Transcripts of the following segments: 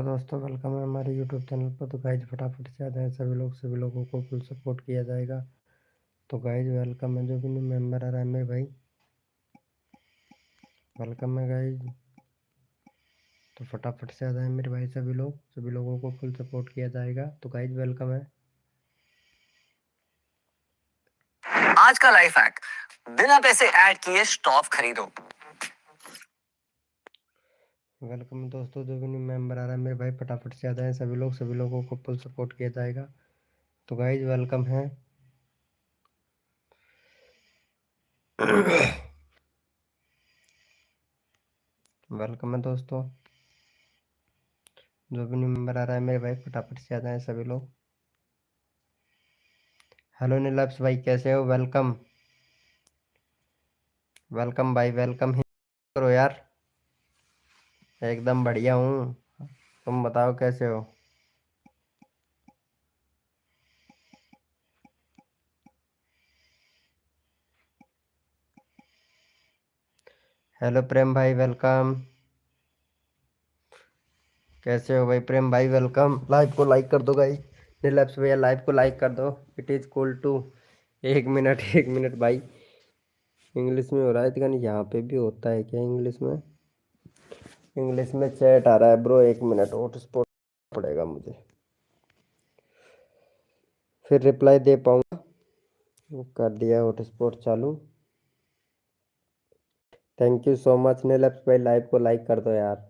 दोस्तों, वेलकम है हमारे यूट्यूब चैनल पर। तो गाइज फटाफट से आ जाएँ सभी लोगों को फुल सपोर्ट किया जाएगा। तो गाइज वेलकम है, जो भी न्यू मेंबर आ रहा है मेरे भाई, वेलकम है गाइज। तो फटाफट से आ जाए मेरे भाई, सभी लोगों को फुल सपोर्ट किया जाएगा। तो गाइज वेलकम है। आज का लाइफ हैक, बिना पैसे ऐड किए स्टॉप खरीदो। वेलकम है दोस्तों, जो भी न्यू मेंबर आ रहा है मेरे भाई, फटाफट से आ जाए सभी लोगों को फुल सपोर्ट किया जाएगा। तो गाइज वेलकम है। वेलकम है दोस्तों, जो भी न्यू मेंबर आ रहा है मेरे भाई, फटाफट से आ जाए सभी लोग। हेलो नीलप्स भाई, कैसे हो? वेलकम वेलकम भाई, वेलकम ही करो यार। एकदम बढ़िया हूँ, तुम बताओ कैसे हो? हेलो प्रेम भाई, वेलकम। कैसे हो भाई प्रेम भाई? वेलकम। लाइव को लाइक कर दो भाई, नीलप्स भैया लाइव को लाइक कर दो। It is cool too. 1 minute 1 minute भाई, इंग्लिश में हो रहा है तो नहीं, यहाँ पे भी होता है क्या इंग्लिश में? इंग्लिश में चैट आ रहा है ब्रो, 1 मिनट हॉटस्पॉट पड़ेगा मुझे, फिर रिप्लाई दे पाऊंगा। कर दिया हॉटस्पॉट चालू। थैंक यू सो मच नीलप्स भाई, लाइव को लाइक कर दो यार।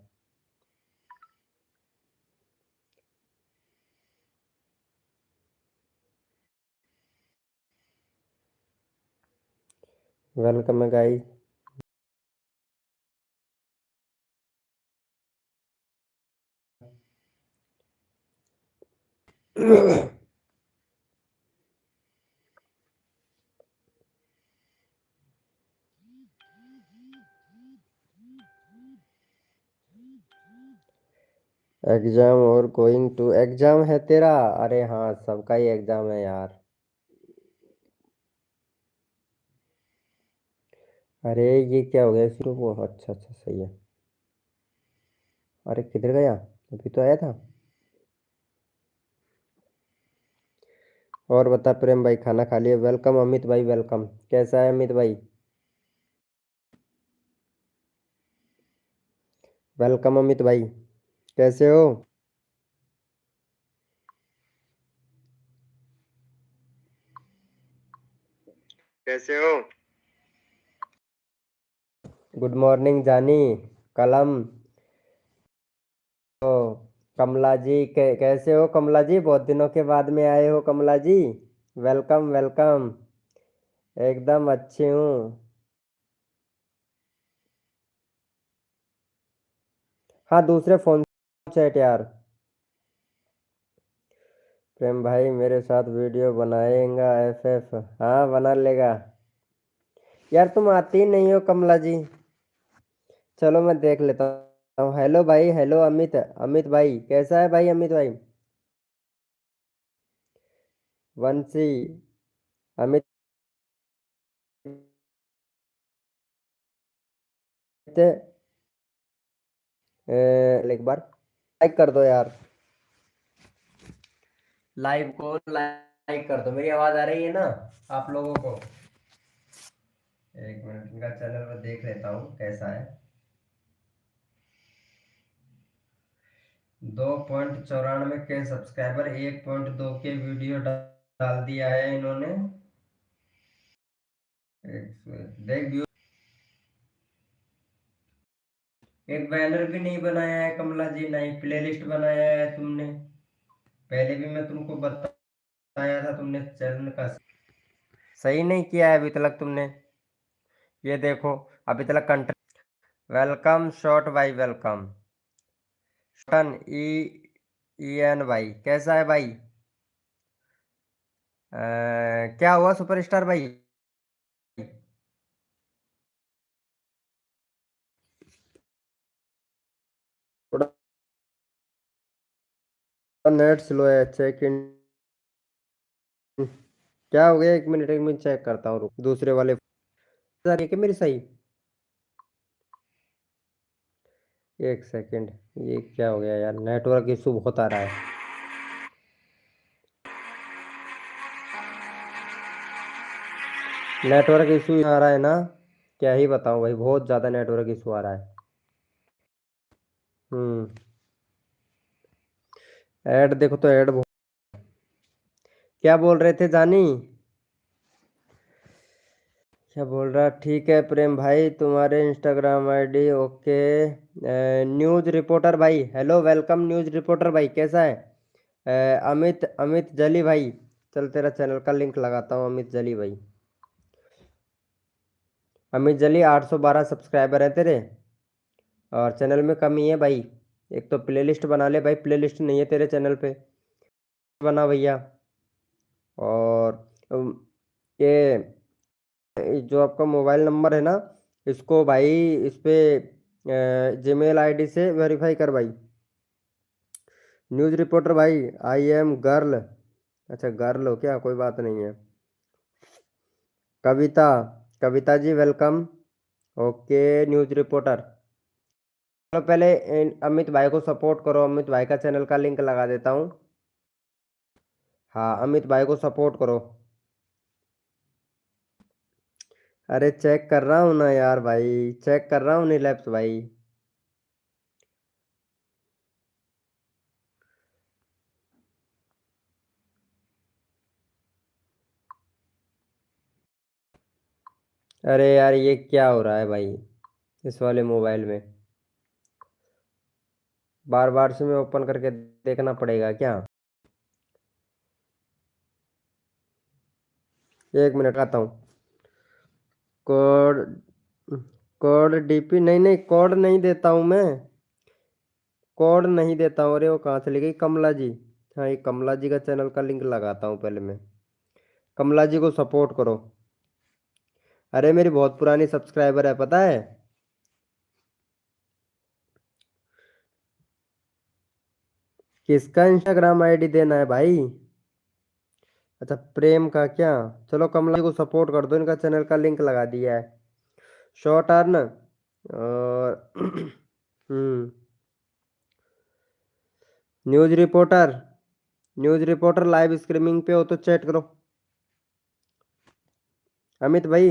वेलकम है गाइस। एग्जाम और गोइंग टू एग्जाम है तेरा? अरे हाँ, सबका ही एग्जाम है यार। अरे ये क्या हो गया शुरू को? अच्छा अच्छा, सही है। अरे किधर गया? अभी तो आया था। और बता प्रेम भाई, खाना खा लिया? वेलकम अमित भाई, वेलकम। कैसा है अमित भाई? वेलकम अमित भाई, कैसे हो? कैसे हो? गुड मॉर्निंग जानी, कलम। ओ कमला जी, कैसे हो कमला जी? बहुत दिनों के बाद में आए हो कमला जी। Welcome welcome. एकदम अच्छी हूँ। हाँ, दूसरे फोन चैट यार। प्रेम भाई मेरे साथ वीडियो बनाएगा एफ? हाँ बना लेगा यार, तुम आती ही नहीं हो कमला जी। चलो मैं देख लेता हूँ। हेलो भाई, हेलो अमित, अमित भाई कैसा है भाई? अमित भाई, वंशी, अमित, एक बार लाइक कर दो यार, लाइव को लाइक कर दो। मेरी आवाज आ रही है ना आप लोगों को? 1 मिनट, इनका चैनल में देख लेता हूँ कैसा है। 2.94 के सब्सक्राइबर, 1.2 के वीडियो डाल दिया है इन्होंने। देख व्यू, एक बैनर भी नहीं बनाया है कमला जी, नहीं प्लेलिस्ट बनाया है तुमने। पहले भी मैं तुमको बताया था, तुमने चैनल का सही नहीं किया है अभी तक तुमने। ये देखो, अभी तक कंटेंट। वेलकम शॉर्ट भाई, वेलकम शन ई ई एन भाई, कैसा है भाई? क्या हुआ सुपरस्टार भाई? थोड़ा नेट स्लो है, चेक इन। क्या हो गया? 1 मिनट चेक करता हूँ, रुक। दूसरे वाले क्या मेरी सही? एक सेकंड, ये क्या हो गया यार, नेटवर्क इशू बहुत आ रहा है। नेटवर्क इशू आ रहा है ना, क्या ही बताऊं भाई, बहुत ज़्यादा नेटवर्क इशू आ रहा है। ऐड देखो तो ऐड बहुत। क्या बोल रहे थे जानी? क्या बोल रहा? ठीक है प्रेम भाई, तुम्हारे Instagram ID okay. News reporter भाई, हेलो वेलकम न्यूज़ रिपोर्टर भाई, कैसा है? अमित अमित जली भाई, चल तेरा चैनल का लिंक लगाता हूँ, अमित जली भाई। अमित जली 812 सब्सक्राइबर है तेरे, और चैनल में कमी है भाई। एक तो प्लेलिस्ट बना ले भाई, प्लेलिस्ट नहीं है तेरे चैनल पे, बना भैया। और ये जो आपका मोबाइल नंबर है ना, इसको भाई इस पे जीमेल आईडी से वेरीफाई कर भाई। न्यूज़ रिपोर्टर भाई, आई एम गर्ल। अच्छा गर्ल हो क्या, कोई बात नहीं है। कविता, Kavita ji welcome. Okay news reporter. चलो पहले अमित भाई को सपोर्ट करो, अमित भाई का चैनल का लिंक लगा देता हूँ। हाँ अमित भाई को सपोर्ट करो। अरे चेक कर रहा हूँ ना यार भाई, चेक कर रहा हूँ नीलैप्स भाई। अरे यार ये क्या हो रहा है भाई इस वाले मोबाइल में, बार बार से मैं ओपन करके देखना पड़ेगा क्या? एक मिनट आता हूँ। कोड, कोड डीपी नहीं नहीं, कोड नहीं देता हूँ मैं, कोड नहीं देता हूँ। अरे वो कहाँ चली गई कमला जी? हाँ ये कमला जी का चैनल का लिंक लगाता हूँ पहले मैं। कमला जी को सपोर्ट करो। अरे मेरी बहुत पुरानी सब्सक्राइबर है पता है। किसका इंस्टाग्राम आईडी देना है भाई? अच्छा प्रेम का क्या? चलो कमला जी को सपोर्ट कर दो, इनका चैनल का लिंक लगा दिया है। शॉर्ट अर्न और news reporter, news reporter live streaming पे हो तो चैट करो। अमित भाई,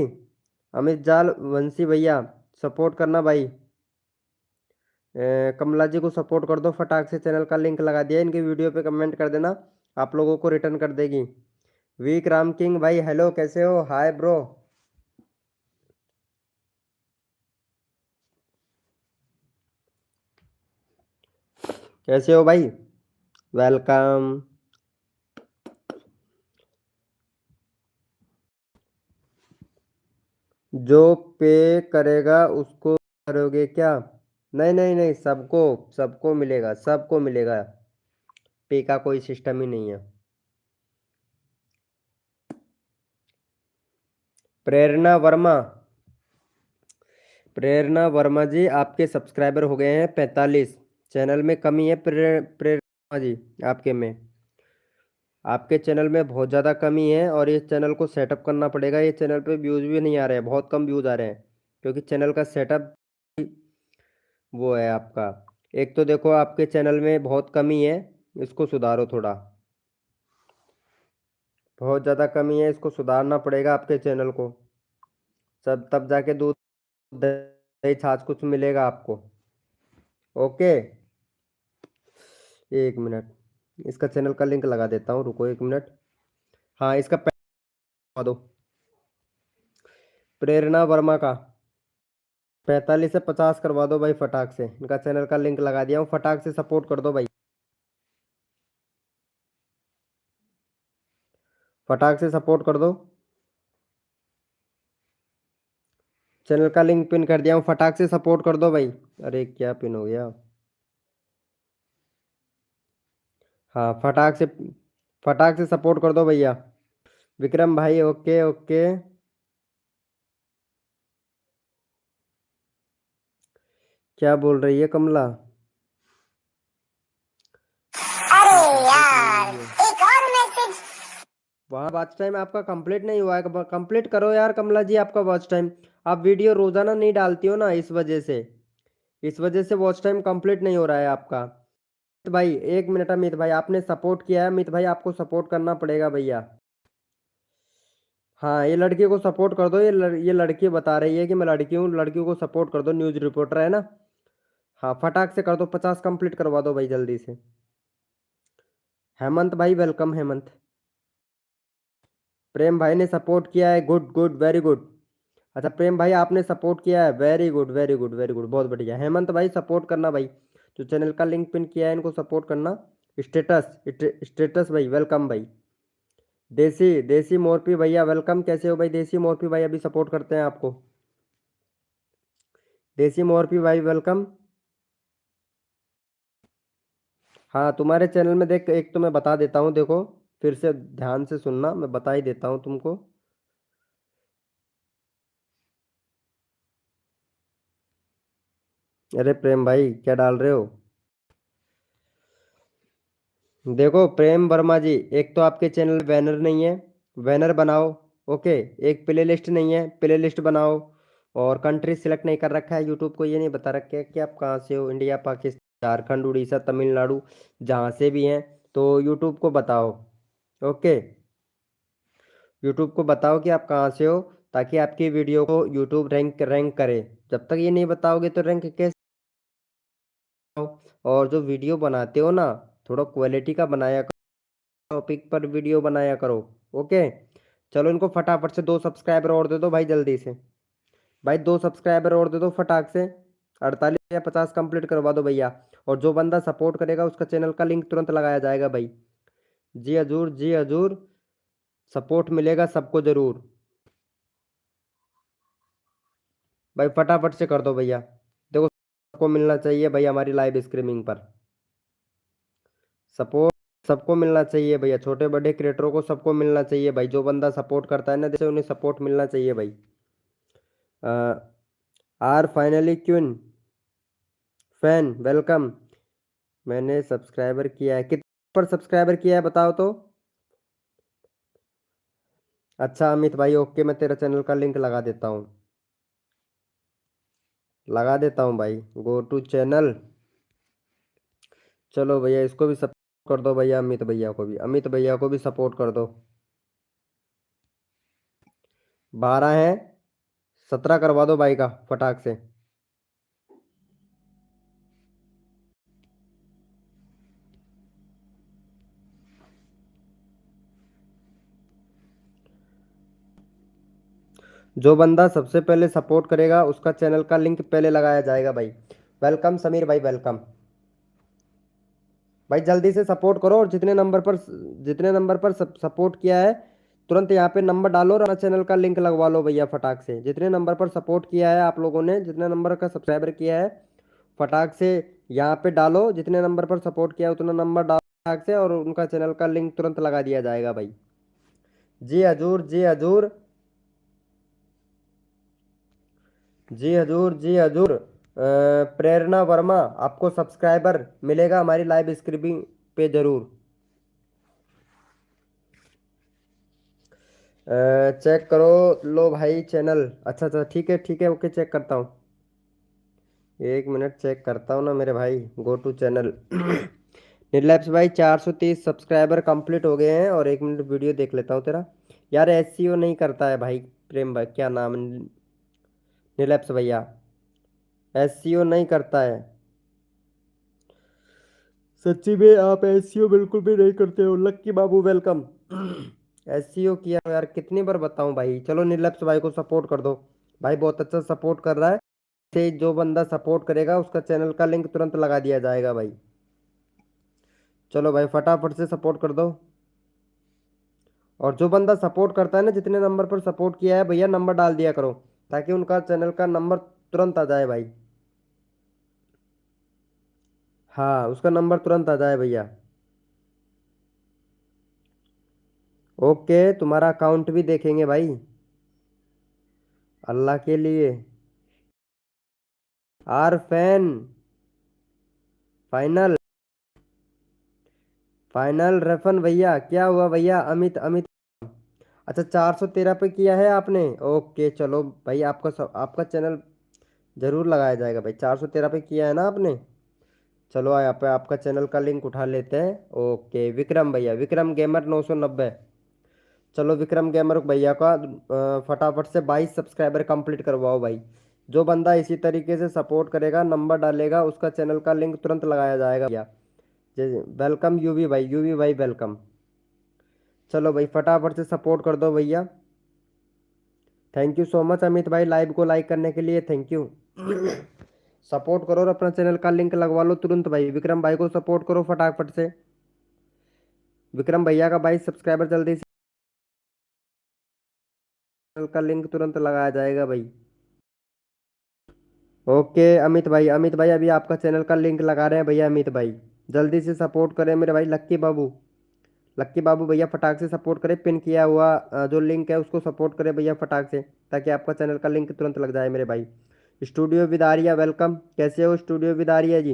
अमित जाल वंशी भैया, सपोर्ट करना भाई। कमला जी को सपोर्ट कर दो, फटाक से चैनल का लिंक लगा दिया, इनकी वीडियो पे कमेंट कर देना, आप लोगों को रिटर्न कर देगी। वीक राम किंग भाई हेलो, कैसे हो? Hi bro. कैसे हो भाई? वेलकम। जो पे करेगा उसको करोगे क्या? नहीं नहीं नहीं, सबको, सबको मिलेगा, सबको मिलेगा, पे का कोई सिस्टम ही नहीं है। प्रेरणा वर्मा, प्रेरणा वर्मा जी आपके सब्सक्राइबर हो गए हैं 45, चैनल में कमी है प्रेरणा जी आपके में, आपके चैनल में बहुत ज़्यादा कमी है, और ये चैनल को सेटअप करना पड़ेगा। ये चैनल पे व्यूज़ भी नहीं आ रहे हैं, बहुत कम व्यूज़ आ रहे हैं, क्योंकि चैनल का सेटअप वो है आपका। एक तो देखो आपके चैनल में बहुत कमी है, इसको सुधारो थोड़ा, बहुत ज़्यादा कमी है, इसको सुधारना पड़ेगा आपके चैनल को, सब तब जाके दूध दही छाछ कुछ मिलेगा आपको। ओके एक मिनट, इसका चैनल का लिंक लगा देता हूँ, रुको एक मिनट। हाँ इसका लगा दो, प्रेरणा वर्मा का 45 से 50 करवा दो भाई फटाक से, इनका चैनल का लिंक लगा दिया हूँ, फटाक से सपोर्ट कर दो भाई, फटाक से सपोर्ट कर दो। चैनल का लिंक पिन कर दिया हूँ, फटाक से सपोर्ट कर दो भाई। अरे क्या पिन हो गया? हाँ फटाक से सपोर्ट कर दो भैया। विक्रम भाई ओके ओके। क्या बोल रही है कमला? अरे कंप्लीट नहीं यार, हुई है एक और मैसेज। वहाँ, वॉच टाइम आपका कंप्लीट नहीं हुआ है, कंप्लीट करो यार कमला जी आपका वॉच टाइम। आप वीडियो रोजाना नहीं डालती हो ना, इस वजह से इस वजह से वॉच टाइम कंप्लीट नहीं हो रहा है आपका। अमित भाई 1 मिनट, अमित भाई आपने सपोर्ट किया है, अमित भाई आपको सपोर्ट करना पड़ेगा भैया। हाँ, ये लड़की को सपोर्ट कर दो, ये लड़की बता रही है कि मैं लड़की हूँ, लड़कियों को सपोर्ट कर दो, न्यूज़ रिपोर्टर है ना। हाँ, फटाक से कर दो, 50 कंप्लीट करवा दो भाई जल्दी से। हेमंत भाई वेलकम हेमंत। प्रेम भाई ने सपोर्ट किया है, गुड गुड वेरी गुड। अच्छा प्रेम भाई आपने सपोर्ट किया है, very good very good very good, बहुत बढ़िया। हेमंत भाई सपोर्ट करना भाई, जो चैनल का लिंक पिन किया है इनको सपोर्ट करना। स्टेटस स्टेटस भाई वेलकम भाई। देसी देसी मोरपी भैया वेलकम, कैसे हो भाई देसी मोरपी भाई, अभी सपोर्ट करते हैं आपको। देसी मोरपी भाई वेलकम। हाँ तुम्हारे चैनल में देख, एक तो मैं बता देता हूँ, देखो फिर से ध्यान से सुनना, मैं बता ही देता हूँ तुमको। अरे प्रेम भाई क्या डाल रहे हो। देखो प्रेम वर्मा जी, एक तो आपके चैनल बैनर नहीं है, बैनर बनाओ। ओके, एक प्ले लिस्ट नहीं है, प्ले लिस्ट बनाओ। और कंट्री सिलेक्ट नहीं कर रखा है, यूट्यूब को ये नहीं बता रखा है कि आप कहाँ से हो, इंडिया पाकिस्तान झारखंड उड़ीसा तमिलनाडु, जहाँ से भी हैं तो यूट्यूब को बताओ। ओके, यूट्यूब को बताओ कि आप कहाँ से हो, ताकि आपकी वीडियो को यूट्यूब रैंक रैंक करे। जब तक ये नहीं बताओगे तो रैंक कैसे हो? और जो वीडियो बनाते हो ना, थोड़ा क्वालिटी का बनाया करो, टॉपिक पर वीडियो बनाया करो। ओके, चलो इनको फटाफट से 2 सब्सक्राइबर और दे दो भाई जल्दी से। भाई 2 सब्सक्राइबर और दे दो फटाक से, 48 या 50 कंप्लीट करवा दो भैया। और जो बंदा सपोर्ट करेगा उसका चैनल का लिंक तुरंत लगाया जाएगा भाई। जी हजूर जी हजूर, सपोर्ट मिलेगा सबको जरूर। भाई फटाफट से कर दो भैया, देखो सबको मिलना चाहिए भाई हमारी लाइव स्ट्रीमिंग पर। सपोर्ट सबको मिलना चाहिए भैया, छोटे बड़े क्रिएटरों को सबको मिलना चाहिए भाई, जो बंदा सपोर्ट करता है ना, जैसे उन्हें सपोर्ट मिलना चाहिए भाई। आर फाइनली क्यून फैन वेलकम। मैंने सब्सक्राइबर किया है, कितने पर सब्सक्राइबर किया है बताओ तो। अच्छा अमित भाई ओके, मैं तेरा चैनल का लिंक लगा देता हूँ, लगा देता हूँ भाई, गो टू चैनल। चलो भैया इसको भी सपोर्ट कर दो भैया, अमित भैया को भी, अमित भैया को भी सपोर्ट कर दो। 12 हैं, 17 करवा दो भाई का फटाक से। जो बंदा सबसे पहले सपोर्ट करेगा उसका चैनल का लिंक पहले लगाया जाएगा भाई। वेलकम समीर भाई वेलकम। भाई जल्दी से सपोर्ट करो, और जितने नंबर पर सपोर्ट किया है तुरंत यहाँ पे नंबर डालो और अपना चैनल का लिंक लगवा लो भैया फटाक से। जितने नंबर पर सपोर्ट किया है आप लोगों ने, जितने नंबर का सब्सक्राइबर किया है, फटाक से यहाँ पे डालो। जितने नंबर पर सपोर्ट किया है उतना नंबर डालो फटाक से, और उनका चैनल का लिंक तुरंत लगा दिया जाएगा भाई। जी हजूर जी हजूर जी हजूर जी हजूर। प्रेरणा वर्मा, आपको सब्सक्राइबर मिलेगा हमारी लाइव स्ट्रीमिंग पे जरूर। चेक करो लो भाई चैनल। अच्छा अच्छा ठीक है ओके, चेक करता हूँ, 1 मिनट चेक करता हूँ ना मेरे भाई, गो टू चैनल। निर्लैप्स भाई 430 सब्सक्राइबर कंप्लीट हो गए हैं, और 1 मिनट वीडियो देख लेता हूँ तेरा। यार एसईओ नहीं करता है भाई, प्रेम भाई क्या नाम है? निर्लैप्स भैया एसईओ नहीं करता है, सच्ची में आप एसईओ बिल्कुल भी नहीं करते हो। लक्की बाबू वेलकम। एसईओ किया यार, कितनी बार बताऊं भाई। चलो निर्लप्स भाई को सपोर्ट कर दो भाई, बहुत अच्छा सपोर्ट कर रहा है। से जो बंदा सपोर्ट करेगा उसका चैनल का लिंक तुरंत लगा दिया जाएगा भाई। चलो भाई फटाफट से सपोर्ट कर दो। और जो बंदा सपोर्ट करता है ना, जितने नंबर पर सपोर्ट किया है भैया नंबर डाल दिया करो, ताकि उनका चैनल का नंबर तुरंत आ जाए भाई। हाँ उसका नंबर तुरंत आ जाए भैया। ओके, तुम्हारा अकाउंट भी देखेंगे भाई, अल्लाह के लिए। आर फैन फाइनल, फाइनल रफन भैया, क्या हुआ भैया? अमित अमित, अच्छा 413 पे किया है आपने, ओके चलो भाई आपका चैनल जरूर लगाया जाएगा भाई। 413 पे किया है ना आपने। चलो यहाँ पे आपका चैनल का लिंक उठा लेते हैं। ओके विक्रम भैया, विक्रम गेमर 990। चलो विक्रम गेमर भैया का फटाफट से 22 सब्सक्राइबर कंप्लीट करवाओ भाई। जो बंदा इसी तरीके से सपोर्ट करेगा, नंबर डालेगा, उसका चैनल का लिंक तुरंत लगाया जाएगा भैया। वेलकम यूवी भाई, यूवी भाई वेलकम। चलो भाई फटाफट से सपोर्ट कर दो भैया। Thank you so much Amit भाई, लाइव को लाइक करने के लिए थैंक यू। सपोर्ट करो और अपना चैनल का लिंक लगवा लो तुरंत भाई। विक्रम भाई को सपोर्ट करो फटाफट से। विक्रम भैया का 22 सब्सक्राइबर जल्दी से, चैनल का लिंक तुरंत लगाया जाएगा भाई। ओके अमित भाई, अमित भाई अभी आपका चैनल का लिंक लगा रहे हैं भैया। अमित भाई जल्दी से सपोर्ट करें मेरे भाई। लक्की बाबू, लक्की बाबू भैया फटाक से सपोर्ट करें। पिन किया हुआ जो लिंक है उसको सपोर्ट करें भैया फटाक से, ताकि आपका चैनल का लिंक तुरंत लग जाए मेरे भाई। स्टूडियो विदारिया वेलकम, कैसे हो स्टूडियो विदारिया जी।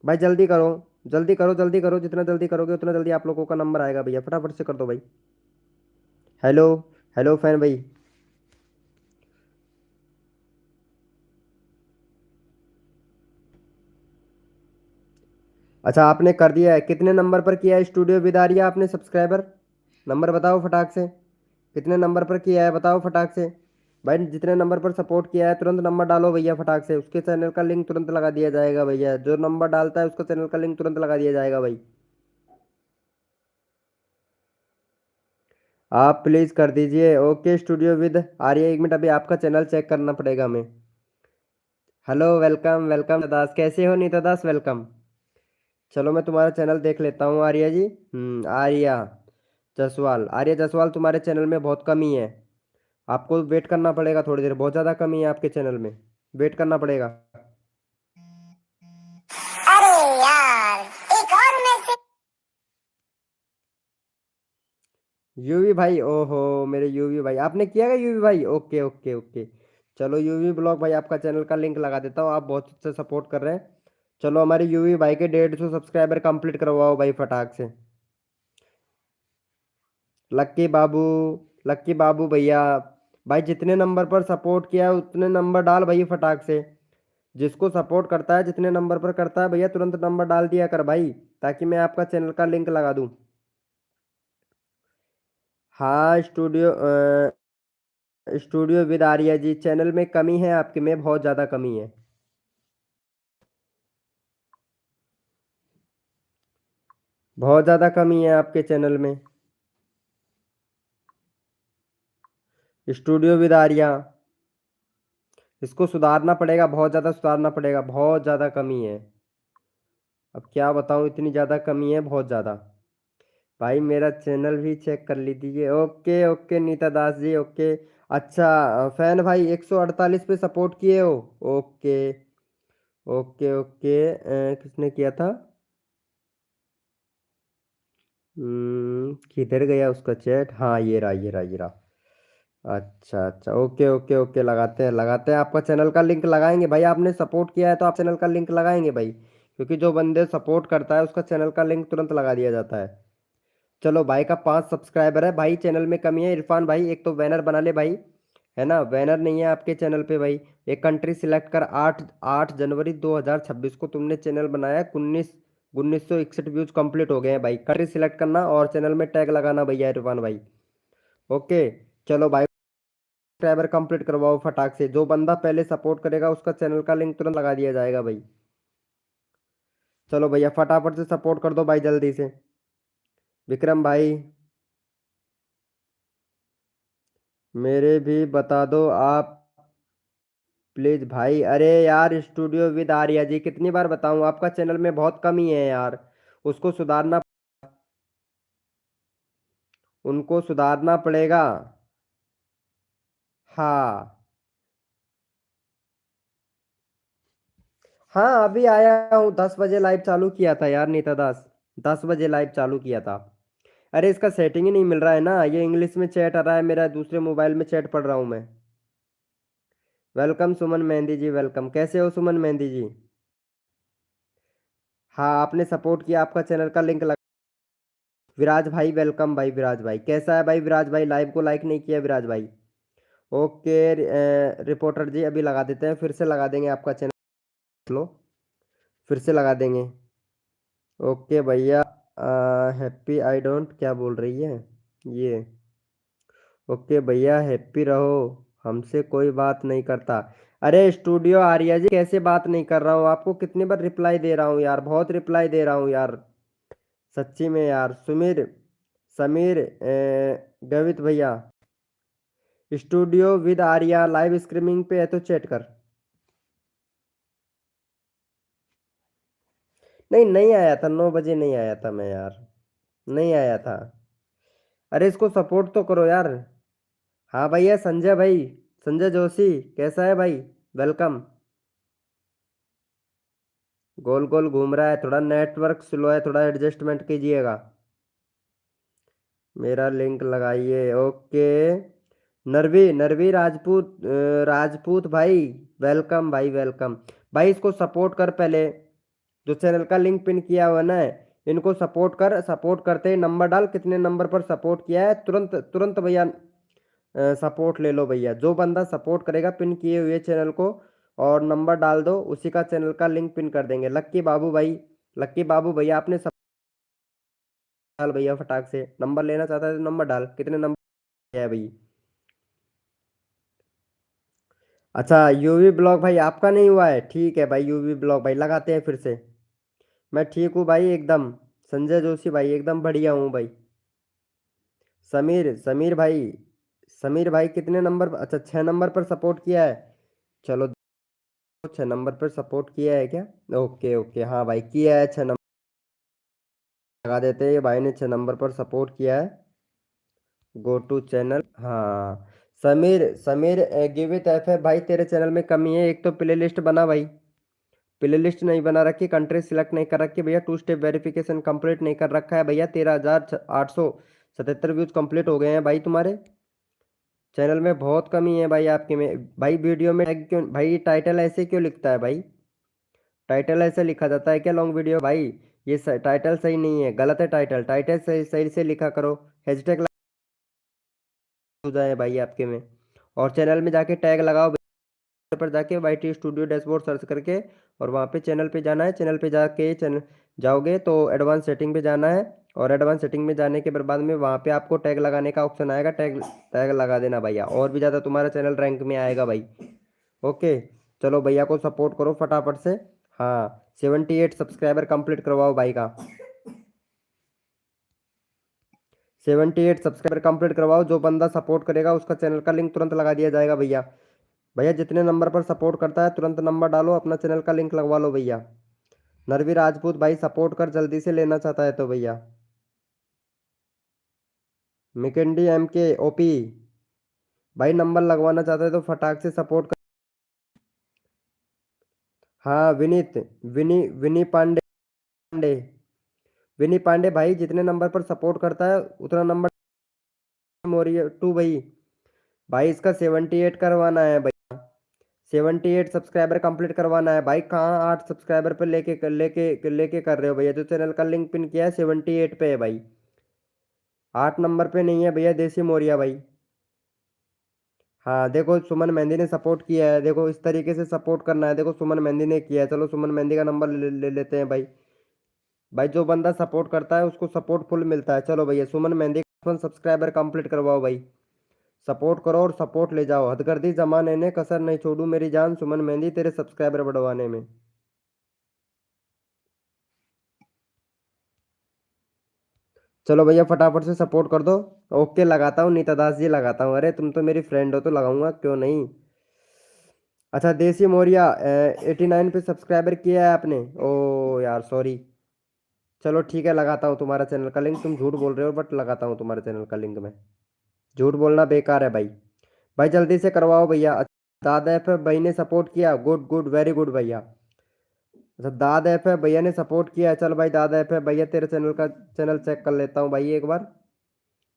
भाई जल्दी करो, जल्दी करो, जल्दी करो, जितना जल्दी करोगे उतना जल्दी आप लोगों का नंबर आएगा भैया। फटाफट से कर दो भाई। हेलो, हेलो फैन भाई। अच्छा आपने कर दिया है, कितने नंबर पर किया है स्टूडियो विदारिया आपने सब्सक्राइबर? नंबर बताओ फटाक से, कितने नंबर पर किया है बताओ फटाक से। भाई जितने नंबर पर सपोर्ट किया है तुरंत नंबर डालो भैया फटाक से, उसके चैनल का लिंक तुरंत लगा दिया जाएगा भैया। जो नंबर डालता है उसका चैनल का लिंक तुरंत लगा दिया जाएगा भाई। आप प्लीज़ कर दीजिए। ओके स्टूडियो विद आर्या, एक मिनट अभी आपका चैनल चेक करना पड़ेगा हमें। हेलो वेलकम वेलकम दास, कैसे हो नीता दास वेलकम। चलो मैं तुम्हारा चैनल देख लेता हूँ आर्या जी। आर्या जसवाल, आर्या जसवाल तुम्हारे चैनल में बहुत कमी है। आपको वेट करना पड़ेगा थोड़ी देर, बहुत ज़्यादा कमी है आपके चैनल में, वेट करना पड़ेगा। अरे यार, एक और मैसेज। यूवी भाई, ओहो मेरे यूवी भाई, आपने किया है यूवी भाई। Okay okay okay. चलो यूवी ब्लॉग भाई आपका चैनल का लिंक लगा देता हूँ, आप बहुत अच्छा सपोर्ट कर रहे हैं। चलो हमारे यूवी भाई के 150 सब्सक्राइबर कंप्लीट करवाओ भाई फटाक से। लक्की बाबू, लक्की बाबू भैया, भाई जितने नंबर पर सपोर्ट किया है उतने नंबर डाल भाई फटाक से। जिसको सपोर्ट करता है, जितने नंबर पर करता है भैया, तुरंत नंबर डाल दिया कर भाई, ताकि मैं आपका चैनल का लिंक लगा दूं। हाँ studio with Arya ji, channel में कमी है आपके में, बहुत ज़्यादा कमी है, बहुत ज़्यादा कमी है आपके चैनल में। स्टूडियो विद आर्या, इसको सुधारना पड़ेगा, बहुत ज़्यादा सुधारना पड़ेगा, बहुत ज़्यादा कमी है। अब क्या बताऊँ, इतनी ज़्यादा कमी है, बहुत ज़्यादा। भाई मेरा चैनल भी चेक कर लीजिए। Okay okay Nita Das ji okay. अच्छा फैन भाई 148 पे सपोर्ट किए हो। Okay okay okay. किसने किया था? किधर गया उसका चैट, हाँ ये रहा ये रहा ये रहा। अच्छा अच्छा ओके ओके ओके, लगाते हैं लगाते हैं, आपका चैनल का लिंक लगाएंगे भाई। आपने सपोर्ट किया है तो आप चैनल का लिंक लगाएंगे भाई, क्योंकि जो बंदे सपोर्ट करता है उसका चैनल का लिंक तुरंत लगा दिया जाता है। चलो भाई का 5 सब्सक्राइबर है भाई, चैनल में कमी है। इरफान भाई एक तो बैनर बना ले भाई, है ना, बैनर नहीं है आपके चैनल पे भाई। एक कंट्री सिलेक्ट कर, 8 जनवरी 2026 को तुमने चैनल बनाया, 1961 व्यूज कंप्लीट हो गए हैं भाई। कंट्री सिलेक्ट करना और चैनल में टैग लगाना भैया इरफान भाई। ओके चलो भाई सब्सक्राइबर कंप्लीट करवाओ फटाक से। जो बंदा पहले सपोर्ट करेगा उसका चैनल का लिंक तुरंत लगा दिया जाएगा भाई। चलो भैया फटाफट से सपोर्ट कर दो भाई जल्दी से। विक्रम भाई मेरे भी बता दो आप प्लीज भाई। अरे यार स्टूडियो विद आर्या जी, कितनी बार बताऊं, आपका चैनल में बहुत कमी है यार, उसको सुधारना, उनको सुधारना पड़ेगा। हाँ हाँ अभी आया हूँ, 10 बजे लाइव चालू किया था यार नीता दास, 10 बजे लाइव चालू किया था। अरे इसका सेटिंग ही नहीं मिल रहा है ना, ये इंग्लिश में चैट आ रहा है, मेरा दूसरे मोबाइल में चैट पढ़ रहा हूँ मैं। वेलकम सुमन मेहंदी जी वेलकम, कैसे हो सुमन मेहंदी जी। हाँ आपने सपोर्ट किया, आपका चैनल का लिंक लगा। विराज भाई वेलकम भाई, विराज भाई कैसा है भाई, विराज भाई लाइव को लाइक नहीं किया विराज भाई। ओके रिपोर्टर जी, अभी लगा देते हैं, फिर से लगा देंगे आपका चैनल। लो, फिर से लगा देंगे। ओके भैया, हैप्पी आई डोंट, क्या बोल रही है ये। ओके भैया, हैप्पी रहो, हमसे कोई बात नहीं करता। अरे स्टूडियो आर्या जी, कैसे बात नहीं कर रहा हूँ, आपको कितनी बार रिप्लाई दे रहा हूँ यार, बहुत रिप्लाई दे रहा हूँ यार, सच्ची में यार। सुमीर, समीर, गवित भैया, studio with Arya live streaming पे है तो चैट कर। नहीं, नहीं आया था, 9 बजे नहीं आया था मैं यार, नहीं आया था। अरे इसको सपोर्ट तो करो यार। हाँ भैया, संजय भाई, संजय जोशी, कैसा है भाई, वेलकम। गोल गोल घूम रहा है, थोड़ा नेटवर्क स्लो है, थोड़ा एडजस्टमेंट कीजिएगा। मेरा लिंक लगाइए। ओके, नरवी, नरवी राजपूत, राजपूत भाई, वेलकम भाई, वेलकम। भाई इसको सपोर्ट कर पहले, जो चैनल का लिंक पिन किया हुआ ना, इनको सपोर्ट कर, सपोर्ट करते ही नंबर डाल, कितने नंबर पर सपोर्ट किया है, तुरंत तुरंत भैया सपोर्ट ले लो भैया। जो बंदा सपोर्ट करेगा पिन किए हुए चैनल को और नंबर डाल दो, उसी का चैनल का लिंक पिन कर देंगे। लक्की बाबू भाई, लक्की बाबू भैया, आपने सब डाल भैया, फटाक से नंबर लेना चाहता है तो नंबर डाल, कितने नंबर है भाई। अच्छा यूवी ब्लॉग भाई आपका नहीं हुआ है, ठीक है भाई, यूवी ब्लॉग भाई लगाते हैं फिर से। मैं ठीक हूँ भाई एकदम, संजय जोशी भाई एकदम बढ़िया हूँ भाई। समीर, समीर भाई, समीर भाई कितने नंबर, अच्छा 6 नंबर पर सपोर्ट किया है। चलो, 6 नंबर पर सपोर्ट किया है क्या। ओके ओके, हाँ भाई किया है, 6 नंबर लगा देते हैं, ये भाई ने 6 नंबर पर सपोर्ट किया है। गो टू चैनल, हाँ। Sameer, Sameer give it F है भाई, तेरे चैनल में कमी है, एक तो प्ले लिस्ट बना भाई, प्ले लिस्ट नहीं बना रखी, कंट्री सिलेक्ट नहीं कर रखी भैया, 2 स्टेप वेरिफिकेशन कंप्लीट नहीं कर रखा है भैया, 13,877 व्यूज कंप्लीट हो गए हैं भाई तुम्हारे चैनल में, बहुत कमी है भाई आपके में भाई। वीडियो में टैग क्यों भाई, टाइटल ऐसे क्यों लिखता है भाई, टाइटल ऐसे लिखा जाता है क्या लॉन्ग वीडियो भाई। ये टाइटल सही नहीं है, गलत है टाइटल, टाइटल सही सही से लिखा करो। हैशटैग हो जाए भाई आपके में, और चैनल में जाके टैग लगाओ पर जाके Y T studio dashboard search करके, और वहाँ पे चैनल पे जाना है, चैनल पे जाके चैनल जाओगे तो एडवांस सेटिंग पे जाना है, और एडवांस सेटिंग में जाने के बाद में वहाँ पे आपको टैग लगाने का ऑप्शन आएगा, टैग टैग लगा देना भैया, और भी ज़्यादा तुम्हारा चैनल रैंक में आएगा भाई। ओके, चलो भैया को सपोर्ट करो फटाफट से। हाँ, 78 सब्सक्राइबर कंप्लीट करवाओ भाई का, 78 सब्सक्राइबर कंप्लीट करवाओ, जो बंदा सपोर्ट करेगा उसका चैनल का लिंक तुरंत लगा दिया जाएगा भैया। भैया जितने नंबर पर सपोर्ट करता है तुरंत नंबर डालो, अपना चैनल का लिंक लगवा लो भैया। नरवी राजपूत भाई सपोर्ट कर, जल्दी से लेना चाहता है तो भैया। मिकेंडी एम के ओपी भाई नंबर लगवाना चाहता है तो फटाक से सपोर्ट कर। हाँ विनीत, विनी पांडे, विनी पांडे भाई जितने नंबर पर सपोर्ट करता है उतना नंबर। मोरिया टू भाई, भाई इसका 78 करवाना है भाई, 78 सब्सक्राइबर कंप्लीट करवाना है भाई। कहाँ 8 सब्सक्राइबर पे लेके कर रहे हो भैया, जो चैनल का लिंक पिन किया है 78 पे है भाई, 8 नंबर पे नहीं है भैया, देसी मोरिया भाई। हाँ देखो, सुमन मेहंदी ने सपोर्ट किया है, देखो इस तरीके से सपोर्ट करना है, देखो सुमन मेहंदी ने किया है, चलो सुमन मेहंदी का नंबर ले लेते हैं भाई। भाई जो बंदा सपोर्ट करता है उसको सपोर्ट फुल मिलता है। चलो भैया, सुमन मेहंदी का सब्सक्राइबर कंप्लीट करवाओ भाई, सपोर्ट करो और सपोर्ट ले जाओ, हथकर्दी जमाने ने कसर नहीं छोड़ू मेरी जान, सुमन मेहंदी तेरे सब्सक्राइबर बढ़वाने में। चलो भैया फटाफट से सपोर्ट कर दो। ओके लगाता हूँ, नीता दास जी लगाता हूँ, अरे तुम तो मेरी फ्रेंड हो तो लगाऊंगा क्यों नहीं। अच्छा देसी मोरिया 89 पे सब्सक्राइबर किया है आपने, ओ यार सॉरी। चलो ठीक है, लगाता हूँ तुम्हारा चैनल का लिंक, तुम झूठ बोल रहे हो बट लगाता हूँ तुम्हारे चैनल का लिंक मैं, झूठ बोलना बेकार है भाई। भाई जल्दी से करवाओ भैया। अच्छा, दादा एफ भाई ने सपोर्ट किया, गुड गुड वेरी गुड भैया। अच्छा दादा एफ भैया ने सपोर्ट किया है, चल भाई दादा एफ भैया तेरे चैनल चेक कर लेता हूँ भाई एक बार।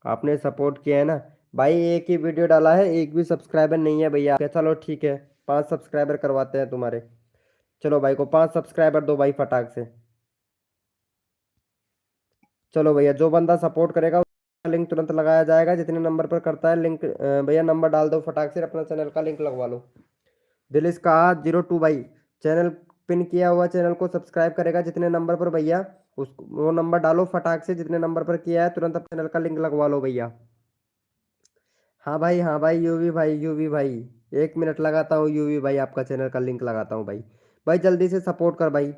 आपने सपोर्ट किया है ना भाई, एक ही वीडियो डाला है, एक भी सब्सक्राइबर नहीं है भैया। चलो ठीक है, 5 सब्सक्राइबर करवाते हैं तुम्हारे। चलो भाई को 5 सब्सक्राइबर दो भाई फटाक से। चलो भैया, जो बंदा सपोर्ट करेगा लिंक तुरंत लगाया जाएगा। जितने नंबर पर करता है लिंक, भैया नंबर डाल दो फटाक से, अपना चैनल का लिंक लगवा लो। दिल कहा 02 भाई, चैनल पिन किया हुआ चैनल को सब्सक्राइब करेगा जितने नंबर पर भैया, उस वो नंबर डालो फटाक से, जितने नंबर पर किया है तुरंत अपने चैनल का लिंक लगवा लो भैया। हाँ भाई, हाँ भाई, यूवी भाई 1 मिनट लगाता हूँ, यूवी भाई आपका चैनल का लिंक लगाता हूँ भाई। भाई जल्दी से सपोर्ट कर भाई।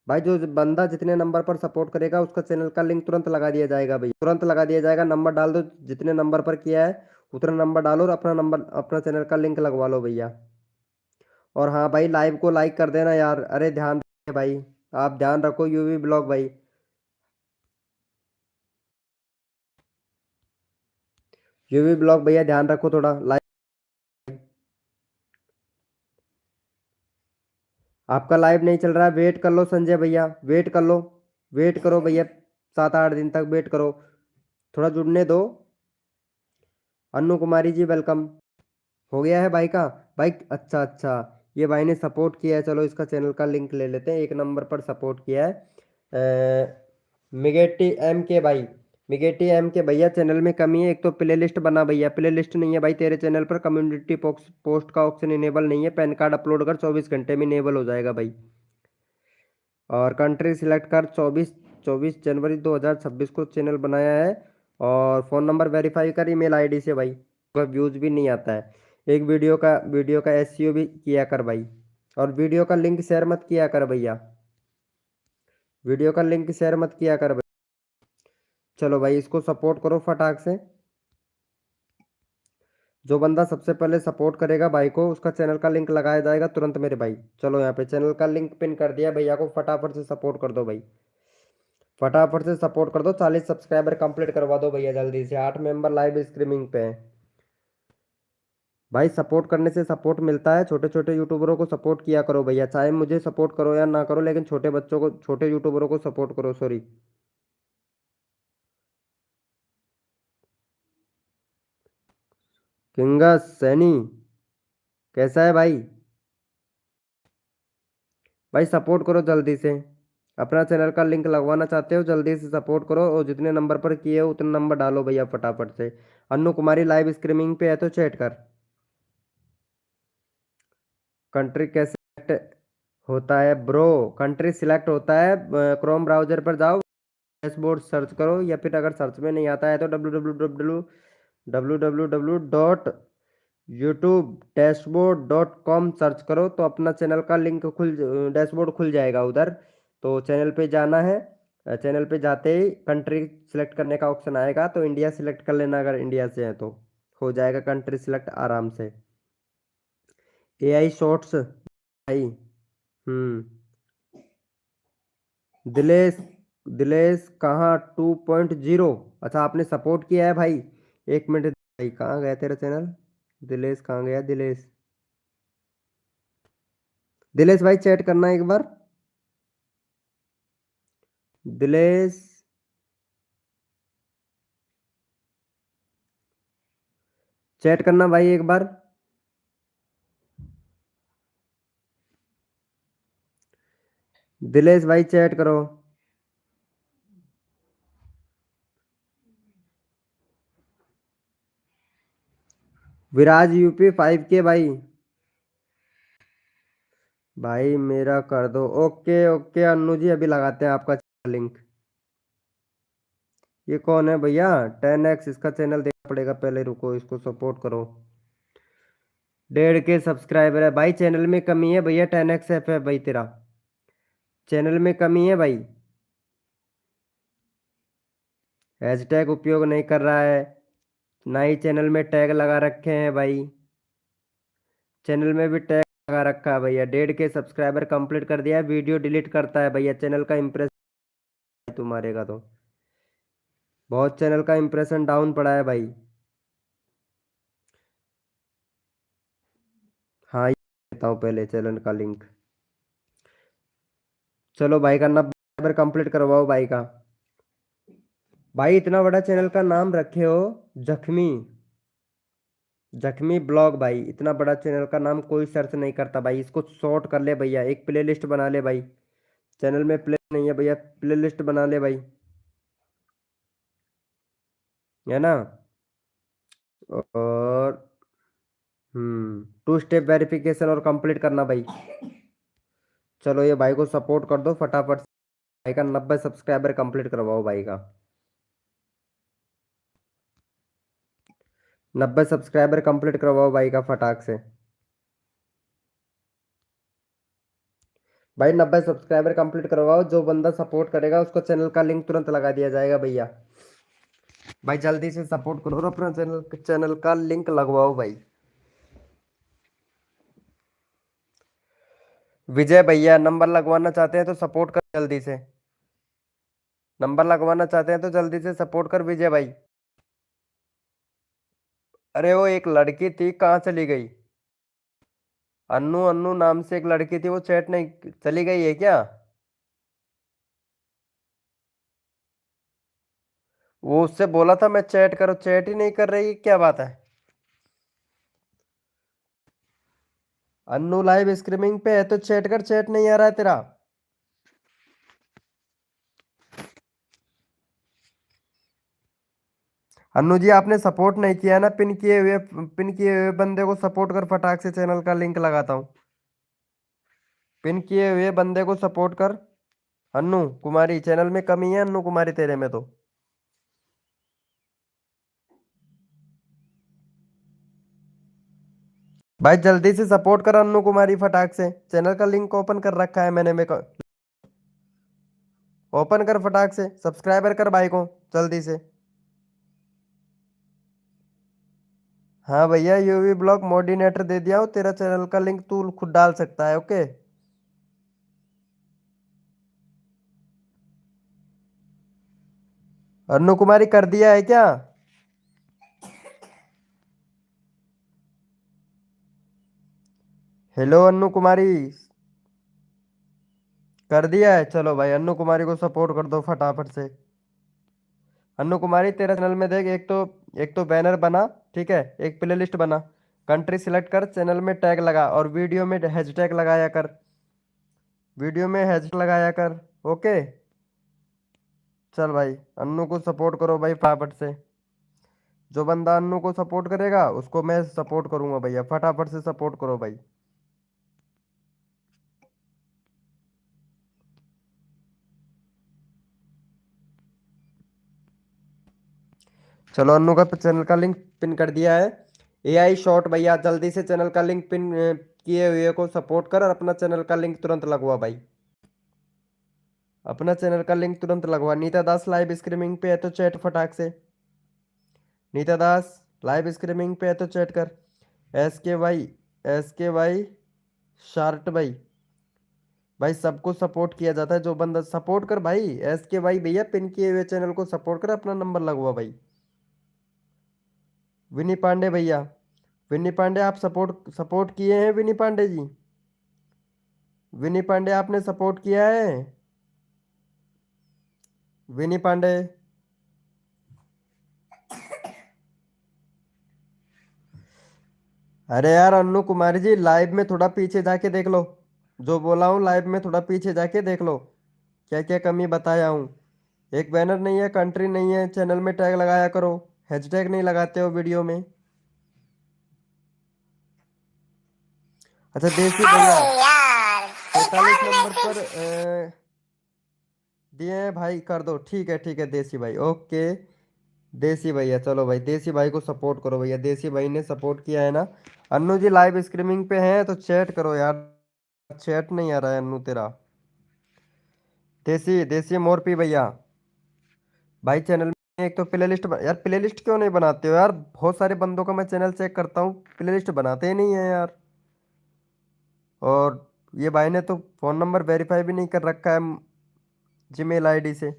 भाई जो बंदा जितने नंबर पर सपोर्ट करेगा उसका चैनल का लिंक तुरंत लगा दिया जाएगा भाई, तुरंत लगा दिया जाएगा। नंबर डाल दो, जितने नंबर पर किया है उतना नंबर डालो और अपना नंबर, अपना चैनल का लिंक लगवा लो भैया। और हाँ भाई, लाइव को लाइक कर देना यार, अरे ध्यान रखिए भाई, आप ध्यान रखो यूवी ब्लॉग भाई। यूवी ब्लॉग भैया ध्यान रखो थोड़ा लाइव। आपका लाइव नहीं चल रहा है, वेट कर लो संजय भैया, वेट कर लो, वेट करो भैया, 7-8 दिन तक वेट करो, थोड़ा जुड़ने दो। अन्नू कुमारी जी वेलकम। हो गया है भाई का? भाई अच्छा अच्छा, ये भाई ने सपोर्ट किया है, चलो इसका चैनल का लिंक ले लेते हैं। 1 नंबर पर सपोर्ट किया है मिगेटी एम के भाई, मिगेटी एम के भैया, चैनल में कमी है, एक तो प्ले लिस्ट बना भैया, प्ले लिस्ट नहीं है भाई तेरे चैनल पर, कम्युनिटी पोस्ट का ऑप्शन इनेबल नहीं है, पैन कार्ड अपलोड कर 24 घंटे में इनेबल हो जाएगा भाई। और कंट्री सिलेक्ट कर, 24 जनवरी 2026 को चैनल बनाया है। और फ़ोन नंबर वेरीफाई कर ईमेल आईडी से भाई, व्यूज़ भी नहीं आता है। एक वीडियो का एसईओ भी किया कर भाई। और वीडियो का लिंक शेयर मत किया कर भैया, वीडियो का लिंक शेयर मत किया कर भाई। चलो भाई इसको सपोर्ट करो फटाक से। जो बंदा सबसे पहले सपोर्ट करेगा भाई को, उसका चैनल का लिंक लगाया जाएगा तुरंत मेरे भाई। चलो यहाँ पे चैनल का लिंक पिन कर दिया, भैया को फटाफट से सपोर्ट कर दो भाई, फटाफट से सपोर्ट कर दो। 40 सब्सक्राइबर कंप्लीट करवा दो भैया जल्दी से। 8 मेंबर लाइव स्ट्रीमिंग पे हैं भाई, सपोर्ट करने से सपोर्ट मिलता है। छोटे छोटे यूट्यूबरों को सपोर्ट किया करो भैया, चाहे मुझे सपोर्ट करो या ना करो, लेकिन छोटे बच्चों को, छोटे यूट्यूबरों को सपोर्ट करो। सॉरी, किंगस सैनी कैसा है भाई? भाई सपोर्ट करो जल्दी से, अपना चैनल का लिंक लगवाना चाहते हो जल्दी से सपोर्ट करो, और जितने नंबर पर किए हो उतने नंबर डालो भैया फटाफट से। अन्नू कुमारी लाइव स्ट्रीमिंग पे है तो चैट कर। कंट्री कैसे सिलेक्ट होता है ब्रो? कंट्री सिलेक्ट होता है, क्रोम ब्राउजर पर जाओ, डैशबोर्ड सर्च करो, या फिर अगर सर्च में नहीं आता है तो www.youtube-dashboard.com सर्च करो, तो अपना चैनल का लिंक डैशबोर्ड खुल जाएगा उधर। तो चैनल पे जाना है, चैनल पे जाते ही कंट्री सिलेक्ट करने का ऑप्शन आएगा, तो इंडिया सिलेक्ट कर लेना, अगर इंडिया से है तो हो जाएगा कंट्री सिलेक्ट आराम से। एआई शॉर्ट्स भाई, दिलेश, दिलेश कहाँ 2.0? अच्छा आपने सपोर्ट किया है भाई, 1 मिनट भाई, कहाँ गया तेरा चैनल? दिलेश कहाँ गया? दिलेश, दिलेश भाई चैट करना एक बार, दिलेश चैट करना भाई एक बार। दिलेश भाई चैट करो। विराज यूपी 5K भाई, भाई मेरा कर दो। ओके ओके अन्नू जी, अभी लगाते हैं आपका लिंक। ये कौन है भैया? 10x, इसका चैनल देखना पड़ेगा पहले, रुको इसको सपोर्ट करो। 1.5K सब्सक्राइबर है भाई, चैनल में कमी है भैया, 10x है भाई तेरा, चैनल में कमी है भाई। हैशटैग उपयोग नहीं कर रहा है, ना ही चैनल में टैग लगा रखे हैं भाई, चैनल में भी टैग लगा रखा है भैया। 1.5K सब्सक्राइबर कंप्लीट कर दिया है, वीडियो डिलीट करता है भैया, चैनल का इंप्रेशन तुम्हारे का तो बहुत, चैनल का इंप्रेशन डाउन पड़ा है भाई। हाँ ये देता हूँ पहले चैनल का लिंक। चलो भाई का 90 कंप्लीट करवाओ भाई का। भाई इतना बड़ा चैनल का नाम रखे हो, जख्मी, जख्मी ब्लॉग भाई, इतना बड़ा चैनल का नाम कोई सर्च नहीं करता भाई, इसको शॉर्ट कर ले भैया, एक प्ले लिस्ट बना ले भाई, चैनल में प्ले नहीं है भैया, प्ले लिस्ट बना ले भाई। है ना। और 2 स्टेप वेरिफिकेशन और कंप्लीट करना भाई। चलो ये भाई को सपोर्ट कर दो फटाफट से। भाई का 90 सब्सक्राइबर कंप्लीट करवाओ भाई का। 90 सब्सक्राइबर कंप्लीट करवाओ भाई का फटाक से। भाई 90 सब्सक्राइबर कंप्लीट करवाओ। जो बंदा सपोर्ट करेगा उसको चैनल का लिंक तुरंत लगा दिया जाएगा भैया। भाई जल्दी से सपोर्ट करो और अपना चैनल चैनल का लिंक लगवाओ भाई। विजय भैया नंबर लगवाना चाहते हैं तो सपोर्ट कर जल्दी से। नंबर लगवाना चाहते हैं तो जल्दी से सपोर्ट कर विजय भाई। अरे वो एक लड़की थी कहाँ चली गई? अन्नू अन्नू नाम से एक लड़की थी, वो चैट नहीं चली गई है क्या? वो उससे बोला था मैं चैट करो, चैट ही नहीं कर रही, क्या बात है? अन्नू लाइव स्ट्रीमिंग पे है तो चैट कर, चैट नहीं आ रहा है तेरा। अन्नू जी आपने सपोर्ट नहीं किया ना, पिन किए हुए बंदे को सपोर्ट कर फटाक से, चैनल का लिंक लगाता हूँ। पिन किए हुए बंदे को सपोर्ट कर। अन्नू कुमारी चैनल में कमी है अन्नू कुमारी तेरे में तो। भाई जल्दी से सपोर्ट कर अन्नू कुमारी फटाक से, चैनल का लिंक ओपन कर रखा है मैंने ओपन कर फटाक से, सब्सक्राइबर कर भाई को जल्दी से। हाँ भैया यूवी ब्लॉग मोडिनेटर दे दिया हूँ, तेरा चैनल का लिंक तू खुद डाल सकता है। ओके अन्नू कुमारी कर दिया है क्या? हेलो अन्नू कुमारी, कर दिया है? चलो भाई अन्नू कुमारी को सपोर्ट कर दो फटाफट से। अन्नू कुमारी तेरा चैनल में देख, एक तो बैनर बना, ठीक है, एक प्ले लिस्ट बना, कंट्री सिलेक्ट कर, चैनल में टैग लगा और वीडियो में हैशटैग लगाया कर, वीडियो में हैशटैग लगाया कर। ओके चल भाई अन्नू को सपोर्ट करो भाई फटाफट से। जो बंदा अन्नू को सपोर्ट करेगा उसको मैं सपोर्ट करूंगा भैया, फटाफट से सपोर्ट करो भाई। चलो अन्नू का चैनल का लिंक पिन कर दिया है। एआई शॉर्ट भैया जल्दी से चैनल का लिंक पिन किए हुए को सपोर्ट कर और अपना चैनल का लिंक तुरंत लगवा भाई। अपना चैनल का लिंक तुरंत लगवा। नीता दास लाइव स्ट्रीमिंग पे है तो चैट फटाक से। नीता दास लाइव स्ट्रीमिंग पे है तो चैट कर। एस के वाई शार्ट भाई। भाई सबको सपोर्ट किया जाता है, जो बंदा सपोर्ट कर भाई। SK भैया पिन किए हुए चैनल को सपोर्ट कर, अपना नंबर लगवा भाई। विनी पांडे भैया, विनी पांडे आप सपोर्ट सपोर्ट किए हैं विनी पांडे जी? विनी पांडे आपने सपोर्ट किया है? विनी पांडे, अरे यार अन्नू कुमारी जी लाइव में थोड़ा पीछे जाके देख लो, जो बोला हूँ लाइव में थोड़ा पीछे जाके देख लो, क्या क्या कमी बताया हूँ। एक बैनर नहीं है, कंट्री नहीं है, चैनल में टैग लगाया करो, हैशटैग नहीं लगाते हो वीडियो में। अच्छा देसी भैया 43 नंबर पर दिए हैं भाई, कर दो, ठीक है देसी भाई, ओके। देसी भैया चलो भाई, देसी भाई को सपोर्ट करो भैया, देसी भाई ने सपोर्ट किया है ना। अन्नू जी लाइव स्ट्रीमिंग पे हैं तो चैट करो यार, चैट नहीं आ रहा है अन्नू तेरा। देसी देसी मोरपी भैया, भाई चैनल में एक तो प्ले लिस्ट यार प्ले लिस्ट क्यों नहीं बनाते हो यार? बहुत सारे बंदों का मैं चैनल चेक करता हूँ, प्ले लिस्ट बनाते ही नहीं है यार। और ये भाई ने तो फ़ोन नंबर वेरीफाई भी नहीं कर रखा है जीमेल आईडी से।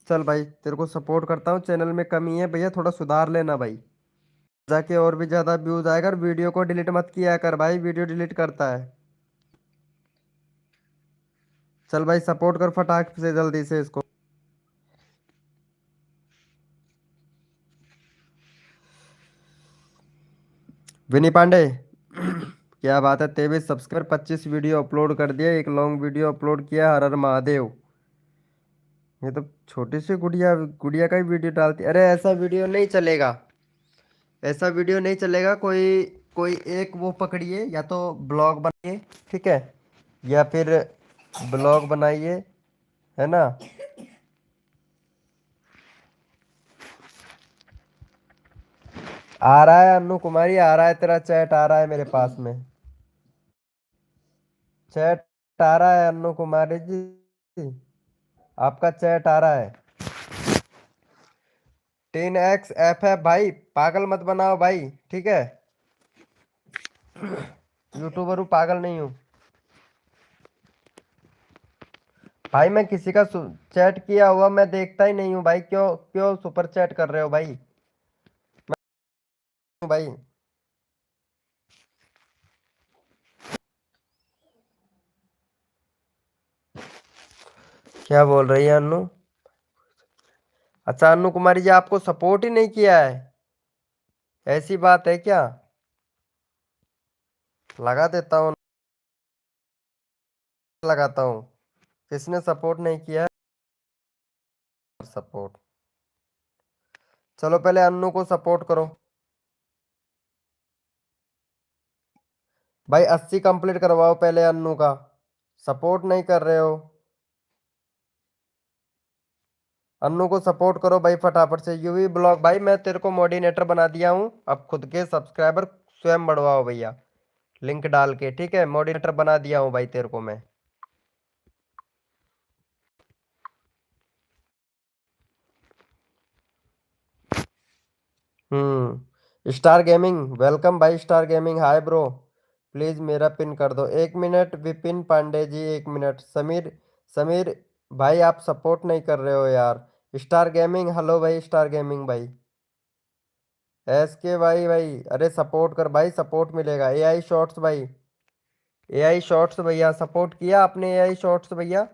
चल भाई तेरे को सपोर्ट करता हूँ, चैनल में कमी है भैया, थोड़ा सुधार लेना भाई, जाके और भी ज़्यादा व्यूज आएगा। और वीडियो को डिलीट मत किया कर भाई, वीडियो डिलीट करता है। चल भाई सपोर्ट कर फटाक से जल्दी से इसको। विनी पांडे क्या बात है, 23 सब्सक्राइबर, 25 वीडियो अपलोड कर दिया, एक लॉन्ग वीडियो अपलोड किया, हर हर महादेव। ये तो छोटी सी गुड़िया गुड़िया का ही वीडियो डालती। अरे ऐसा वीडियो नहीं चलेगा, ऐसा वीडियो नहीं चलेगा। कोई कोई एक वो पकड़िए, या तो ब्लॉग बनाइए, ठीक है, या फिर ब्लॉग बनाइए, है ना। आ रहा है अन्नू कुमारी, आ रहा है, तेरा चैट आ रहा है मेरे पास में, चैट आ रहा है अन्नू कुमारी जी, आपका चैट आ रहा है। 10x एफ है भाई, पागल मत बनाओ भाई, ठीक है। यूट्यूबर हूँ, पागल नहीं हूँ भाई। मैं किसी का चैट किया हुआ मैं देखता ही नहीं हूँ भाई। क्यों क्यों सुपर चैट कर रहे हो भाई, भाई। क्या बोल रही है अन्नू? अच्छा अन्नू कुमारी जी, आपको सपोर्ट ही नहीं किया है, ऐसी बात है क्या? लगा देता हूँ, लगाता हूँ। किसने सपोर्ट नहीं किया है? सपोर्ट, चलो पहले अन्नू को सपोर्ट करो भाई। 80 कंप्लीट करवाओ पहले अन्नू का, सपोर्ट नहीं कर रहे हो। अन्नू को सपोर्ट करो भाई फटाफट से। यूवी ब्लॉग भाई, मैं तेरे को मॉडिनेटर बना दिया हूँ, अब खुद के सब्सक्राइबर स्वयं बढ़वाओ भैया, लिंक डाल के, ठीक है। मॉडिनेटर बना दिया हूँ भाई तेरे को मैं। स्टार गेमिंग, वेलकम भाई। Star gaming, hi bro, please मेरा पिन कर दो। 1 मिनट विपिन पांडे जी, 1 मिनट। समीर, समीर भाई आप सपोर्ट नहीं कर रहे हो यार। स्टार गेमिंग, हेलो भाई स्टार गेमिंग भाई। एस के भाई अरे सपोर्ट कर भाई, सपोर्ट मिलेगा। एआई शॉर्ट्स भाई, एआई शॉर्ट्स भैया सपोर्ट किया आपने? एआई शॉर्ट्स भैया,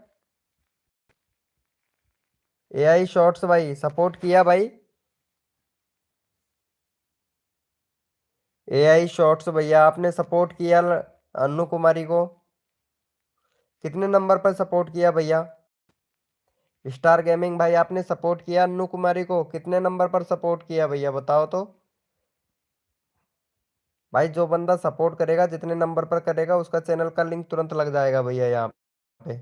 एआई शॉर्ट्स भाई सपोर्ट किया भाई। एआई शॉर्ट्स भैया आपने सपोर्ट किया अन्नू कुमारी को? कितने नंबर पर सपोर्ट किया भैया? स्टार गेमिंग भाई आपने सपोर्ट किया अन्नू कुमारी को? कितने नंबर पर सपोर्ट किया भैया, बताओ तो। भाई जो बंदा सपोर्ट करेगा, जितने नंबर पर करेगा, उसका चैनल का लिंक तुरंत लग जाएगा भैया यहाँ पे।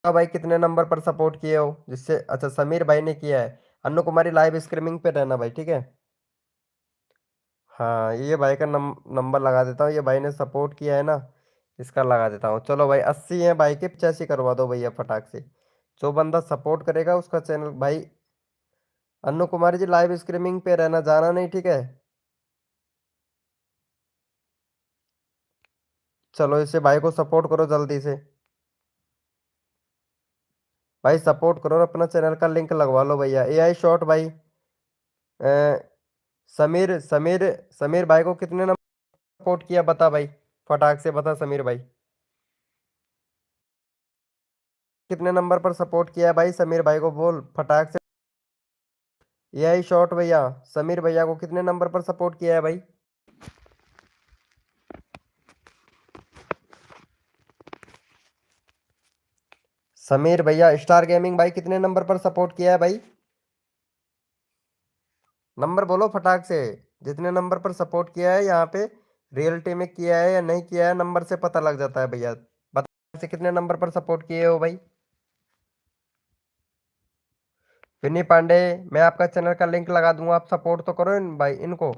तो भाई कितने नंबर पर सपोर्ट किए हो जिससे? अच्छा समीर भाई ने किया है। अन्नू कुमारी लाइव स्ट्रीमिंग पे रहना भाई, ठीक है। हाँ ये भाई का नंबर लगा देता हूँ, ये भाई ने सपोर्ट किया है ना, इसका लगा देता हूँ। चलो भाई 80 है भाई के, 85 करवा दो भैया फटाक से। जो बंदा सपोर्ट करेगा उसका चैनल भाई। अन्नू कुमारी जी लाइव स्ट्रीमिंग पे रहना, जाना नहीं, ठीक है। चलो इसे भाई को सपोर्ट करो जल्दी से भाई, सपोर्ट करो और अपना चैनल का लिंक लगवा लो भैया। एआई शॉर्ट भाई, अ, समीर समीर समीर भाई को कितने नंबर सपोर्ट किया बता भाई, फटाक से बता समीर भाई। कितने नंबर पर सपोर्ट किया है भाई, समीर भाई को बोल फटाक से। एआई शॉर्ट भैया, समीर भैया को कितने नंबर पर सपोर्ट किया है भाई? समीर भैया, स्टार गेमिंग भाई कितने नंबर पर सपोर्ट किया है भाई? नंबर बोलो फटाक से। जितने नंबर पर सपोर्ट किया है यहाँ पे, रियलिटी में किया है या नहीं किया है, नंबर से पता लग जाता है भैया। बता से कितने नंबर पर सपोर्ट किए हो भाई? विनी पांडे, मैं आपका चैनल का लिंक लगा दूंगा, आप सपोर्ट तो करो इन भाई, इनको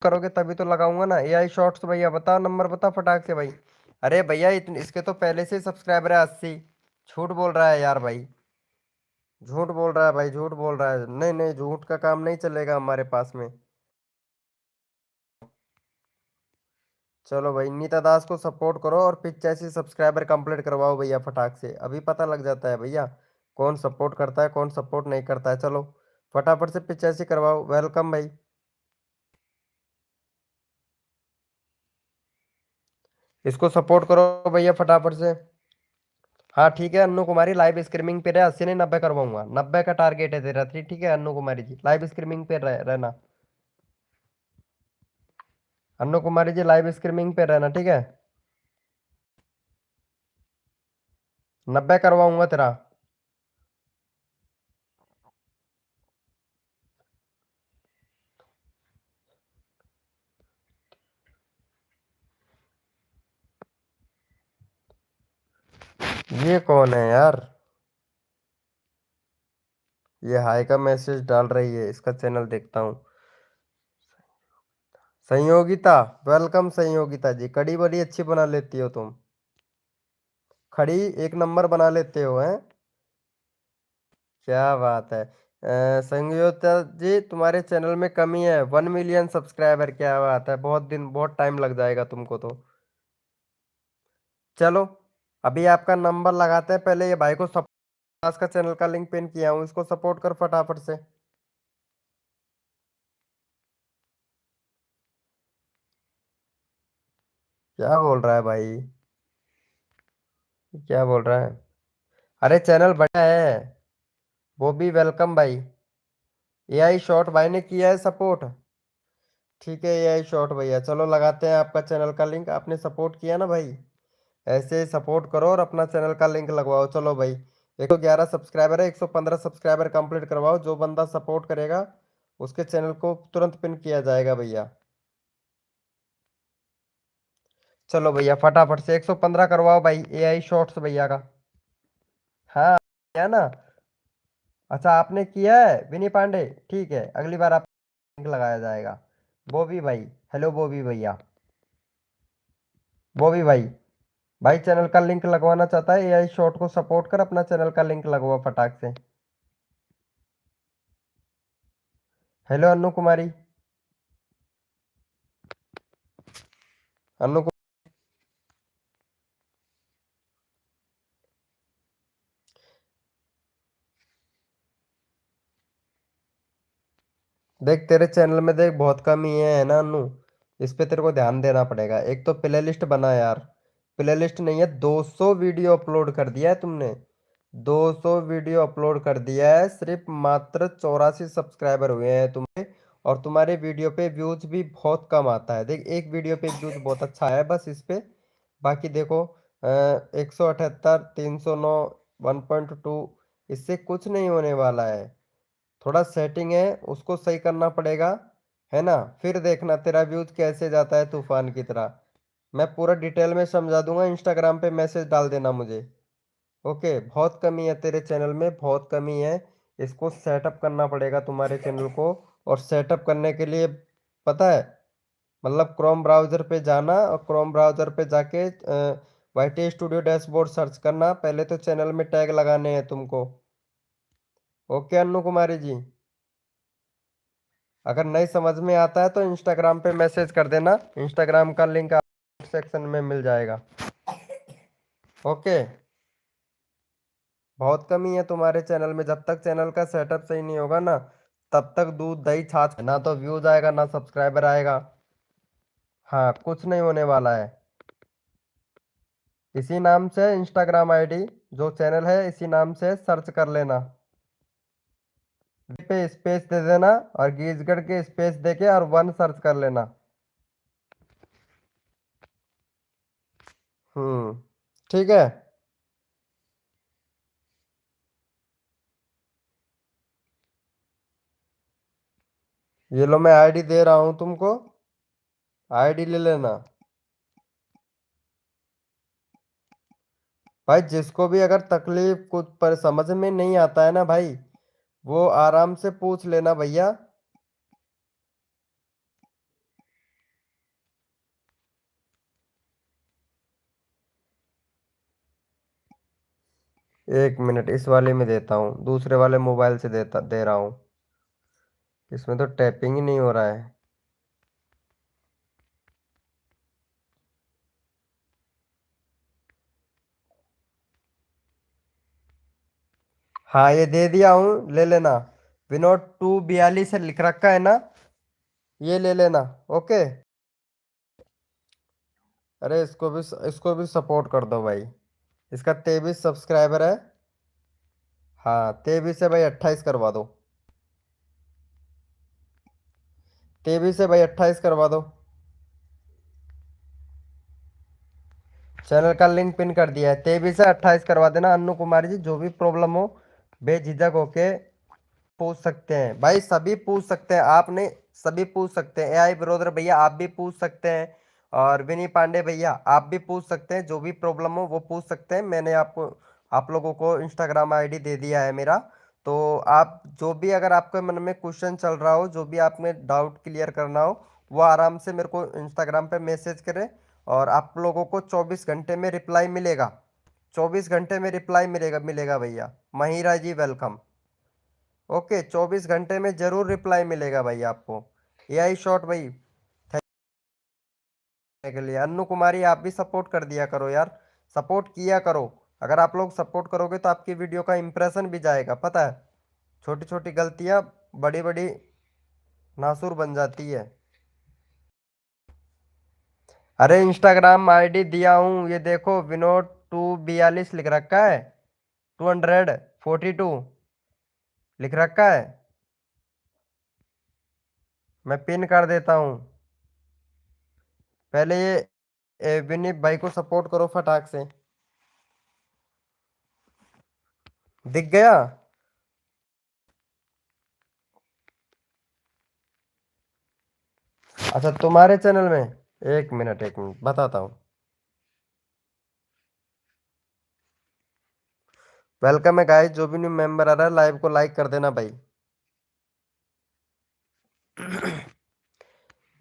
करोगे तभी तो लगाऊंगा ना। एआई शॉर्ट्स भैया बता, नंबर बता फटाक से भाई। अरे भैया इतने इसके तो पहले से सब्सक्राइबर है 80। झूठ बोल रहा है यार भाई, झूठ बोल रहा है भाई, झूठ बोल रहा है। नहीं नहीं, झूठ का काम नहीं चलेगा हमारे पास में। चलो भाई नीता दास को सपोर्ट करो और 85 सब्सक्राइबर कंप्लीट करवाओ भैया फटाक से, अभी पता लग जाता है भैया कौन सपोर्ट करता है कौन सपोर्ट नहीं करता है। चलो फटाफट से 85 करवाओ। वेलकम भाई, इसको सपोर्ट करो भैया फटाफट से। हाँ ठीक है अन्नू कुमारी, लाइव स्ट्रीमिंग पे रहे। 80 नहीं 90 करवाऊंगा, 90 का टारगेट है तेरा, ठीक है अन्नू कुमारी जी, लाइव स्ट्रीमिंग पे रहना। अन्नू कुमारी जी लाइव स्ट्रीमिंग पे रहना, ठीक है। 90 करवाऊंगा तेरा। ये कौन है यार? ये हाय का मैसेज डाल रही है, इसका चैनल देखता हूँ। संयोगिता, वेलकम संयोगिता जी। कड़ी बड़ी अच्छी बना लेती हो तुम। खड़ी एक नंबर बना लेते हो हैं। क्या बात है। संयोगिता जी, तुम्हारे चैनल में कमी है, 1 मिलियन सब्सक्राइबर। क्या बात है, बहुत दिन बहुत टाइम लग जाएगा तुमको तो। चलो, अभी आपका नंबर लगाते हैं। पहले ये भाई को सपोर्ट, का चैनल का लिंक पिन किया हूँ, इसको सपोर्ट कर फटाफट से। क्या बोल रहा है भाई? क्या बोल रहा है? अरे चैनल बढ़िया है। वो भी वेलकम भाई। एआई शॉर्ट भाई ने किया है सपोर्ट। ठीक है एआई शॉर्ट भैया, चलो लगाते हैं आपका चैनल का लिंक। आपने सपोर्ट किया ना भाई, ऐसे सपोर्ट करो और अपना चैनल का लिंक लगवाओ। चलो भाई, 111 सब्सक्राइबर है, 115 सब्सक्राइबर कंप्लीट करवाओ। जो बंदा सपोर्ट करेगा उसके चैनल को तुरंत पिन किया जाएगा भैया। चलो भैया फटाफट से 115 करवाओ भाई, एआई शॉर्ट्स भैया का। हाँ, है ना? अच्छा आपने किया है विनी पांडे, ठीक है, अगली बार आप लिंक लगाया जाएगा। बॉबी भाई, हेलो बॉबी भैया। बॉबी भाई, भाई चैनल का लिंक लगवाना चाहता है, एआई शॉर्ट को सपोर्ट कर अपना चैनल का लिंक लगवा फटाक से। हेलो अनु कुमारी। अनु देख, तेरे चैनल में देख बहुत कमी है ना अनु। इस पे तेरे को ध्यान देना पड़ेगा। एक तो प्ले लिस्ट बना यार। प्ले लिस्ट नहीं है, 200 वीडियो अपलोड कर दिया है तुमने। 200 वीडियो अपलोड कर दिया है, सिर्फ मात्र 84 सब्सक्राइबर हुए हैं तुम्हें। और तुम्हारे वीडियो पे व्यूज भी बहुत कम आता है। देख, एक वीडियो पे व्यूज बहुत अच्छा है बस इस पे। बाकी देखो, 178, 309, 1.2, इससे कुछ नहीं होने वाला है। थोड़ा सेटिंग है, उसको सही करना पड़ेगा, है ना? फिर देखना तेरा व्यूज कैसे जाता है तूफान की तरह। मैं पूरा डिटेल में समझा दूंगा, इंस्टाग्राम पे मैसेज डाल देना मुझे। ओके, बहुत कमी है तेरे चैनल में, बहुत कमी है। इसको सेटअप करना पड़ेगा तुम्हारे चैनल को। और सेटअप करने के लिए पता है, मतलब क्रोम ब्राउजर पे जाना और क्रोम ब्राउजर पे जाके वाईटी स्टूडियो डैशबोर्ड सर्च करना। पहले तो चैनल में टैग लगाने हैं तुमको। ओके अनु कुमारी जी, अगर नहीं समझ में आता है तो इंस्टाग्राम पे मैसेज कर देना, इंस्टाग्राम का लिंक आप सेक्शन में मिल जाएगा। ओके, बहुत कमी है तुम्हारे चैनल में। जब तक चैनल का सेटअप सही नहीं होगा ना, तब तक दूध दही छाछ, ना तो व्यूज आएगा ना सब्सक्राइबर आएगा। हाँ, कुछ नहीं होने वाला है। इसी नाम से इंस्टाग्राम आईडी, जो चैनल है इसी नाम से सर्च कर लेना। पे स्पेस दे देना और गीजगढ़ के स्पेस देके और वन सर्च कर लेना। ठीक है। ये लो, मैं आईडी दे रहा हूँ तुमको, आईडी ले लेना। भाई जिसको भी अगर तकलीफ कुछ पर समझ में नहीं आता है ना भाई, वो आराम से पूछ लेना भैया। 1 मिनट, इस वाले में देता हूँ, दूसरे वाले मोबाइल से दे रहा हूँ। इसमें तो टैपिंग ही नहीं हो रहा है। हाँ, ये दे दिया हूँ, ले लेना। विनोद 242 से लिख रखा है ना, ये ले लेना। ओके। अरे इसको भी सपोर्ट कर दो भाई। इसका 23 सब्सक्राइबर है। हाँ, 23 से भाई 28 करवा दो। 23 से भाई 28 करवा दो। चैनल का लिंक पिन कर दिया है। 23 से 28 करवा देना अन्नू कुमारी जी। जो भी प्रॉब्लम हो बेझिझक होके पूछ सकते हैं भाई, सभी पूछ सकते हैं। आप नहीं, सभी पूछ सकते हैं। एआई ब्रोदर भैया आप भी पूछ सकते हैं, और विनी पांडे भैया आप भी पूछ सकते हैं। जो भी प्रॉब्लम हो वो पूछ सकते हैं। मैंने आपको, आप लोगों को इंस्टाग्राम आईडी दे दिया है मेरा। तो आप जो भी, अगर आपके मन में क्वेश्चन चल रहा हो, जो भी आप में डाउट क्लियर करना हो, वो आराम से मेरे को इंस्टाग्राम पे मैसेज करें, और आप लोगों को 24 घंटे में रिप्लाई मिलेगा। 24 घंटे में रिप्लाई मिलेगा मिलेगा भैया। महिरा जी वेलकम। ओके, 24 घंटे में जरूर रिप्लाई मिलेगा भाई आपको। एआई शॉट भाई के लिए। अन्नू कुमारी आप भी सपोर्ट कर दिया करो यार, सपोर्ट किया करो। अगर आप लोग सपोर्ट करोगे तो आपकी वीडियो का इंप्रेशन भी जाएगा, पता है। छोटी छोटी गलतियां बड़ी बड़ी नासुर बन जाती है। अरे इंस्टाग्राम आईडी दिया हूँ, ये देखो, विनोद 242 लिख रखा है, 242 लिख रखा है। मैं पिन कर देता हूँ। पहले ये विनीत भाई को सपोर्ट करो फटाक से। दिख गया? अच्छा, तुम्हारे चैनल में, एक मिनट बताता हूँ। वेलकम है गाइस, जो भी न्यू मेंबर आ रहा है लाइव को लाइक कर देना भाई।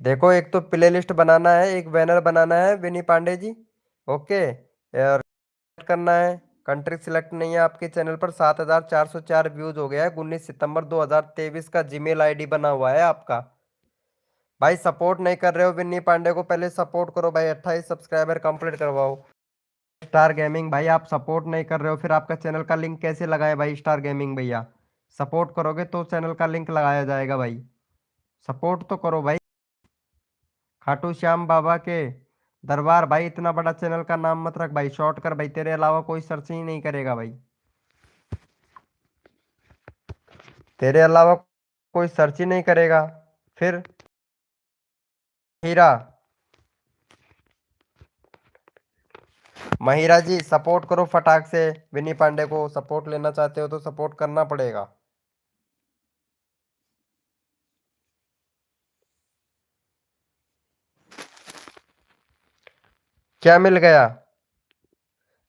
देखो, एक तो प्ले लिस्ट बनाना है, एक बैनर बनाना है विनी पांडे जी। ओके, और करना है। कंट्री सिलेक्ट नहीं है आपके चैनल पर। 7404 व्यूज हो गया है। 19 सितंबर 2023 का जीमेल आईडी बना हुआ है आपका। भाई सपोर्ट नहीं कर रहे हो विन्नी पांडे को, पहले सपोर्ट करो भाई। 28 सब्सक्राइबर कंप्लीट करवाओ। स्टार गेमिंग भाई आप सपोर्ट नहीं कर रहे हो, फिर आपका चैनल का लिंक कैसे लगाए भाई? स्टार गेमिंग भैया सपोर्ट करोगे तो चैनल का लिंक लगाया जाएगा भाई। सपोर्ट तो करो भाई। खाटू श्याम बाबा के दरबार भाई, इतना बड़ा चैनल का नाम मत रख भाई, शॉर्ट कर भाई, तेरे अलावा कोई सर्च ही नहीं करेगा भाई। तेरे अलावा कोई सर्च ही नहीं करेगा। फिर हीरा, महिरा जी सपोर्ट करो फटाक से। विनी पांडे को सपोर्ट लेना चाहते हो तो सपोर्ट करना पड़ेगा। क्या मिल गया?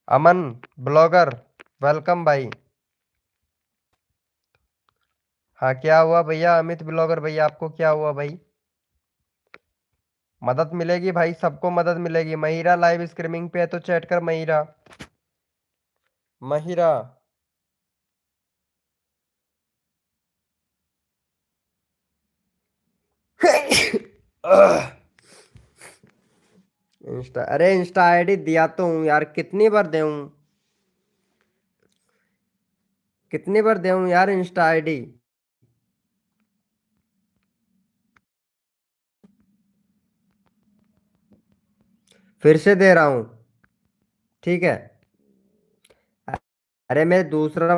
अमन ब्लॉगर वेलकम भाई। हाँ क्या हुआ भैया? अमित ब्लॉगर भैया आपको क्या हुआ भाई? मदद मिलेगी भाई, सबको मदद मिलेगी। महिरा लाइव स्ट्रीमिंग पे है तो चैट कर महिरा। महिरा इंस्टा, अरे इंस्टा आईडी दिया तो हूँ यार, कितनी बार दूं? कितनी बार दूं यार इंस्टा आईडी? फिर से दे रहा हूँ, ठीक है। अरे मैं दूसरा